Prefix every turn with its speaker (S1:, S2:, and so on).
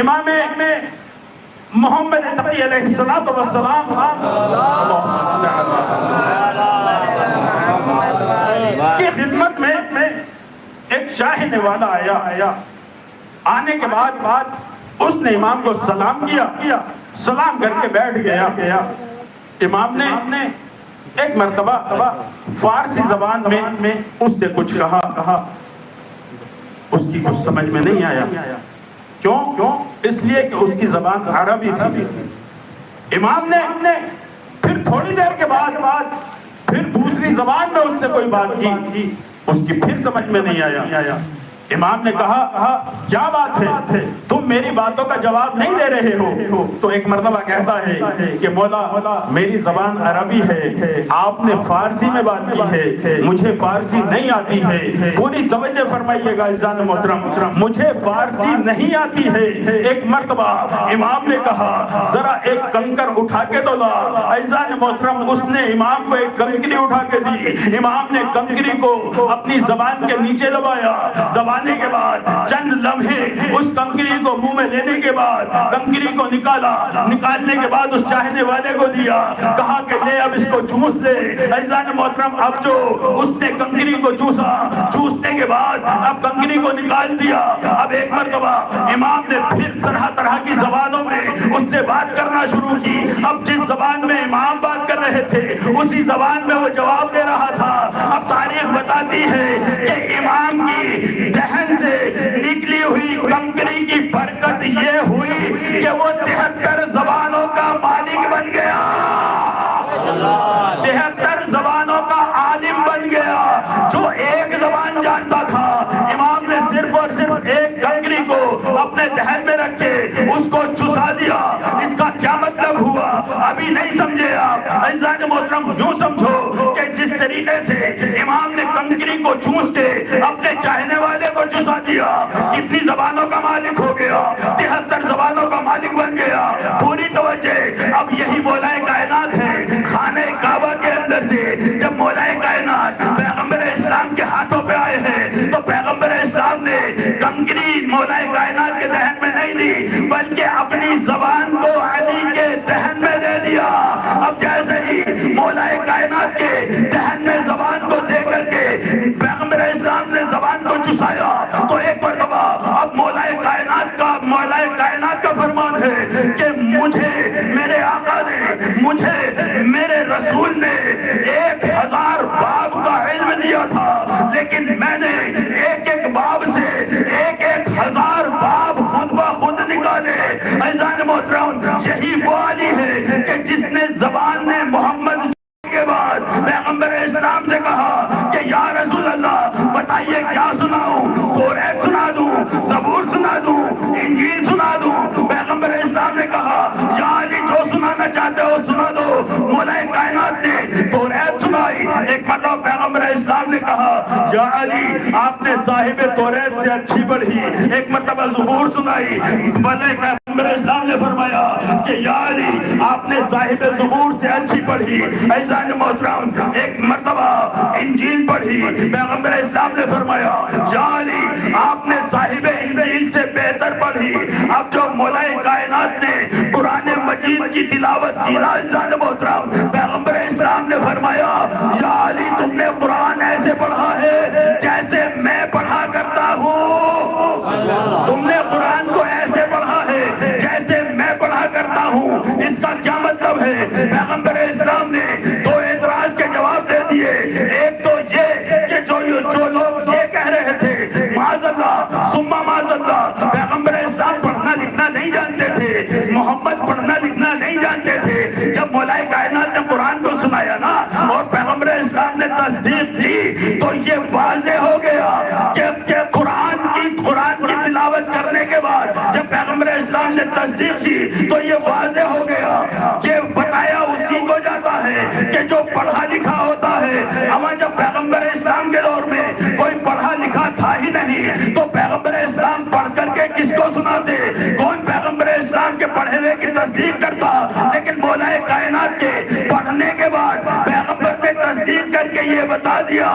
S1: امام محمد تقی علیہ السلام کی خدمت میں ایک شاہ نوالا آیا. آنے کے بعد اس نے امام کو سلام کیا, سلام کر کے بیٹھ گیا. امام نے ایک مرتبہ فارسی زبان میں اس سے کچھ کہا, اس کی کچھ سمجھ میں نہیں آیا. کیوں؟ اس لیے کہ اس کی زبان عربی تھی. امام نے پھر تھوڑی دیر کے بعد پھر دوسری زبان میں اس سے کوئی بات کی, اس کی پھر سمجھ میں نہیں آیا. امام نے کہا کیا بات ہے, تم میری باتوں کا جواب نہیں دے رہے ہو؟ تو ایک مرتبہ کہتا ہے کہ مولا میری زبان عربی ہے, آپ نے فارسی میں بات کی ہے, مجھے فارسی نہیں آتی ہے. پوری توجہ فرمائیے گا عزیزان محترم, مجھے فارسی نہیں آتی ہے. ایک مرتبہ امام نے کہا ذرا ایک کنکر اٹھا کے تو لا. عزیزان محترم, اس نے امام کو ایک کنکری اٹھا کے دی. امام نے کنکری کو اپنی زبان کے نیچے دبایا. دبانے کے بعد چند لمحے اس کنکری کو منہ میں لینے کے بعد کنکری کو نکالا. نکالنے کے بعد اس چاہنے والے کو دیا, کہا کہ لے اب اس کو چوس لے. عزیزان محترم, اب جو اس نے کنکری کو چوسا, چوسنے کے بعد اب کنکری کو نکال دیا. اب ایک مرتبہ امام نے پھر طرح طرح کی زبانوں میں اس سے بات کرنا شروع کی. اب جس زبان میں امام بات کر رہے تھے اسی زبان میں وہ جواب دے رہا تھا. اب تاریخ بتاتی ہے کہ امام کی دہن سے نکلی ہوئی کنکری کی برکت یہ ہوئی کہ وہ 73 زبانوں کا مالک بن گیا, 73 زبانوں کا عالم بن گیا. جو ایک زبان جانتا تھا, امام نے صرف اور صرف ایک کنکری کو اپنے دہن میں رکھ کے اس کو چسا دیا. اس کا کیا مطلب ہوا ابھی نہیں سمجھے آپ. عزیزان محترم, یوں سمجھو کہ جس طریقے سے امام نے کنکری کو چوس کے اپنے چاہنے والے کو چسا دیا, کتنی زبانوں کا مالک ہو گیا, 73 زبانوں کا مالک بن گیا. پوری توجہ, اب یہی مولا کائنات ہے. خانہ کعبہ کے اندر سے جب مولا کائنات پیغمبر اسلام کے ہاتھوں پہ آئے ہیں تو پیغمبر اسلام نے کنکری مولا کائنات کے دہن میں نہیں دی, بلکہ اپنی زبان کو علی کے دہن میں دے دیا. اب جیسے ہی مولا کائنات کے دہن میں زبان کو دے کر کے پیغمبر اسلام نے زبان کو چسایا تو ایک مرتبہ اب مولا کائنات کا فرمان ہے کہ مجھے میرے آقا نے, مجھے میرے رسول نے 1000 باب کا علم دیا تھا, لیکن میں نے ایک ایک باب سے ایک 1000 باب خود بخود نکالے. عزیزان محترم, یہی وہ علی ہے کہ جس نے زبان نے محمد کے بعد پیغمبر اسلام سے کہا کہ یا رسول اللہ بتائیے کیا سناؤں, توریت سنا دوں, زبور سنا دوں, انجیل سنا دوں. پیغمبر اسلام نے کہا یا علی جو سنانا چاہتے ہو سنا دو. مولا کائنات نے توریت سنائی. ایک مرتبہ پیغمبر اسلام نے کہا یا علی آپ نے صاحب توریت سے اچھی پڑھی. ایک مرتبہ زبور سنائی. پیغمبر اسلام نے فرمایا کہ یا علی آپ نے صاحب زبور سے اچھی پڑھی. ایسا محترم, ایک مرتبہ انجیل پڑھی. پیغمبر اسلام نے فرمایا یا علی آپ نے صاحب انجیل سے بہتر پڑھی. اب جو مولا کائنات نے قرآن مجید کی تلاوت کی, محترم پیغمبر اسلام نے فرمایا یا علی تم نے قرآن ایسے پڑھا ہے جیسے میں پڑھا کرتا ہوں. تم نے قرآن کو ایسے پڑھا ہے جیسے میں پڑھا کرتا ہوں. اس کا کیا مطلب ہے؟ پیغمبر اسلام نے دو اعتراض کے جواب دے دیے. ایک تو یہ کہ جو لوگ یہ کہہ رہے تھے معاذ اللہ ثم معاذ اللہ پیغمبر اسلام پڑھنا لکھنا نہیں جانتے تھے, محمد پڑھنا لکھنا نہیں جانتے تھے. جب مولا کائنات نے قرآن کو سنایا نا اور پیغمبر اسلام نے تصدیق کی تو یہ واضح ہو گیا کہ قرآن کی تلاوت کرنے کے بعد جب پیغمبر اسلام نے تصدیق کی تو یہ واضح ہو گیا کہ بتایا اسی کو جاتا ہے کہ جو پڑھا لکھا ہوتا ہے. اما جب پیغمبر اسلام کے دور میں کوئی پڑھا لکھا تھا ہی نہیں تو پیغمبر اسلام پڑھ کر کے کس کو سناتے؟ کون پیغمبر اسلام کے پڑھے ہوئے کی تصدیق کرتا؟ لیکن مولا کائنات کے پڑھنے کے بعد پیغمبر نے تصدیق کر کے یہ بتا دیا